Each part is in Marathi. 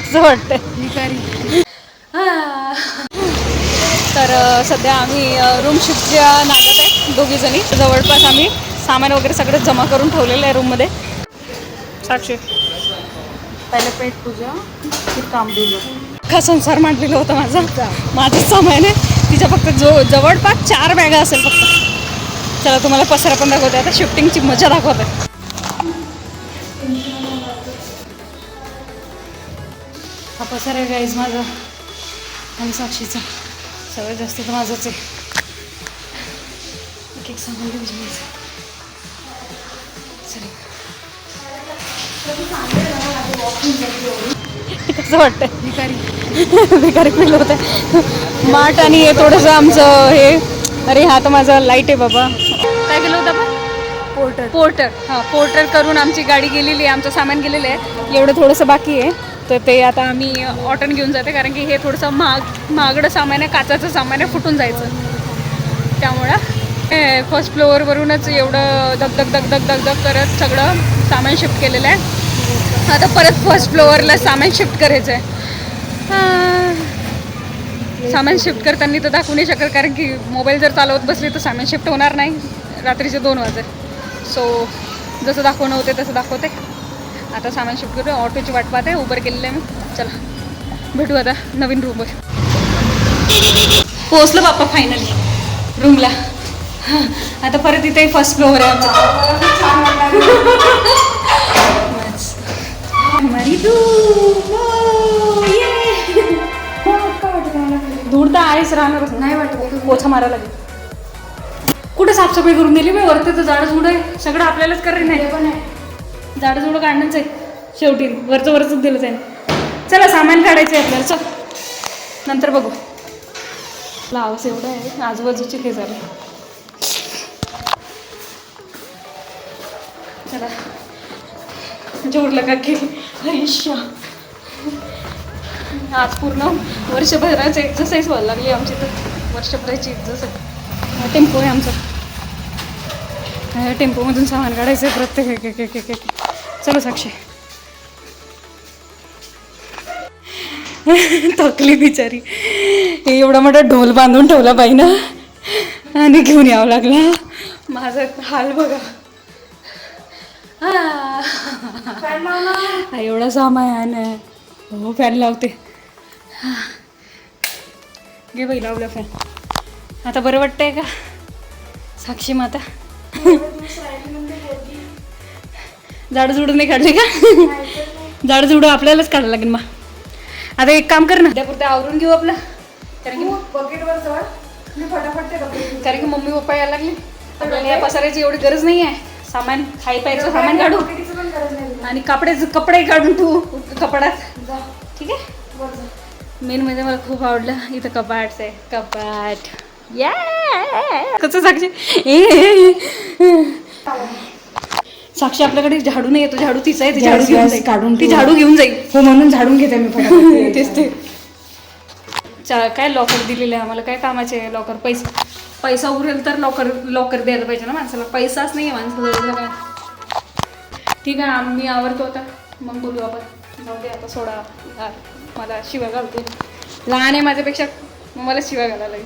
कसं वाटतंय? तर सध्या आम्ही रूम शिफ्टच्या नादात आहे दोघीजणी. जवळपास आम्ही सामान वगैरे सगळं जमा करून ठेवलेलं आहे रूममध्ये. साक्षी पहिले पेट पूजा फिर काम पूजा का संसार मांडलेला होता माझं सामान आहे. तिच्या फक्त जवळपास 4 बॅगा असेल फक्त. चला तुम्हाला पसारा पण दाखवते. आता शिफ्टिंगची मजा दाखवते. हा पसारा आहे गाईज माझा आणि साक्षीचा. सगळ्यात जास्त तर माझंच आहे. एक एक सामान घेऊन जायचं. कसं वाटतंय? भिकारी फील होत आहे. माठ आणि हे थोडंसं आमचं हे. अरे हा तर माझा लाईट आहे बाबा. काय केलं होतं आपण? पोर्टर. हां, पोर्टर करून आमची गाडी गेलेली आहे. आमचं सामान गेलेलं आहे. एवढं थोडंसं बाकी आहे. तर ते आता आम्ही ऑटोन घेऊन जाते. कारण की हे थोडंसं महागडं सामान आहे. काचाचं सामान आहे. फुटून जायचं. त्यामुळं फर्स्ट फ्लोअरवरूनच एवढं दगदग करत सगळं सामान शिफ्ट केलेलं आहे. आता परत फर्स्ट फ्लोअरला सामान शिफ्ट करायचं आहे. सामान शिफ्ट करताना तर दाखवू नाही शकत. कारण की मोबाईल जर चालवत बसली तर सामान शिफ्ट होणार नाही. रात्रीचे 2 वाजले. सो जसं दाखवणं होते तसं दाखवते. आता सामान शिफ्ट करू. ऑटोची वाट पाहते. उबर केलेलं आहे मी. चला भेटू आता नवीन रूमवर. पोहोचलो बाप्पा फायनली रूमला. आता परत इथे फर्स्ट फ्लोअर आहे धूळ तर आहेच राहणारच नाही वाटत. पोछा मारायला लागेल. कुठे साफसफाई करून दिली मी वरती तर झाडं झुडं आहे सगळं आपल्यालाच करायचं नाही. पण आहे झाडं झुडं काढणंच आहे शेवटी. वरच दिलं त्याने. चला सामान काढायचं आहे आपल्याला. चल नंतर बघू. लावस एवढं आहे आजूबाजूचे हे झाले. चला जोरला का की आयुष्य. आज पूर्ण वर्षभराची एक्सरसाइज व्हायला लागली आमची. तर वर्षभराची एक्सरसाइज. टेम्पो आहे आमचा. टेम्पोमधून सामान काढायचं आहे प्रत्येक. चलो साक्षी. थकली बिचारी. एवढा मोठा ढोल बांधून ठेवला बाई ना आणि घेऊन यावं लागला. माझा हाल बघा. एवढा सामान आहे. हो फॅन लावते. घे बाई लावला फॅन. आता बरं वाटतंय का साक्षी माता? झाडं झुडं नाही काढले का? झाडं झुडं आपल्यालाच काढायला लागेल. मग आता एक काम कर ना. त्यापुरतं आवरून घेऊ आपलं. कारण की बकेटवर फटाफट. कारण की मम्मी पप्पा यायला लागले. आपल्याला या पसारायची एवढी गरज नाही आहे. सामान खाई प्यायचं सामान काढू आणि कपडे काढून ठेवू कपाटात. ठीक आहे. मेन म्हणजे मला खूप आवडलं इथं कपाट आहे. कपाट या कसं साक्षी. साक्षी आपल्याकडे झाडू नाही येतो. झाडू तिचा आहे. झाडू घेऊन जाईल काढून. ती झाडू घेऊन जाईल. हो म्हणून झाडून घेते मी. तेच ते. काय लॉकर दिलेलं आहे आम्हाला. काय कामाचे आहे लॉकर. पैसा उरेल तर लॉकर द्यायला पाहिजे ना माणसाला. पैसाच नाही आहे माणसाला. काय ठीक आहे आम्ही आवरतो आता. मग बोलू आपण. जाऊ दे आता सोडा. मला शिव्या घालतो. लहान आहे माझ्यापेक्षा. मला शिव्या घालायला लागेल.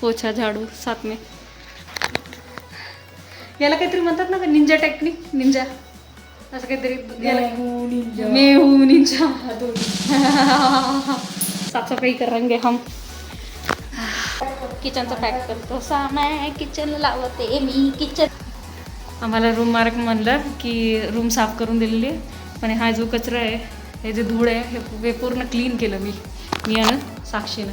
पोछा झाडू साथ में. याला काहीतरी म्हणतात ना निंजा टेक्निक. निंजा असं काहीतरी. Mayhew Ninja. साफसफाई करेंगे हम. किचनचं पॅक करतो सामान. किचन लावते मी. किचन आम्हाला रूम मार्क म्हणलं की रूम साफ करून दिलेली आहे. पण हा जो कचरा आहे हे जे धूळ आहे हे पूर्ण क्लीन केलं मी आणि साक्षीनं.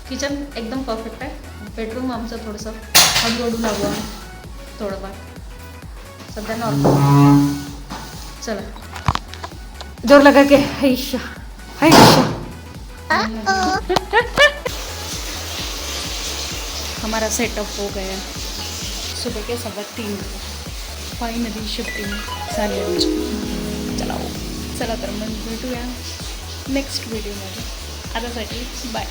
किचन एकदम परफेक्ट आहे. बेडरूम आमचं थोडंसं हळूहळू लागू आहे थोडंफार सध्या नॉर्मल. चला जोर लगा के हैशा. हमारा सेटअप हो गया. सुबह के 3:15 फायनली शिफ्टिंग झाली आमची. चला तर मग भेटूया नेक्स्ट व्हिडिओमध्ये. आतासाठी बाय.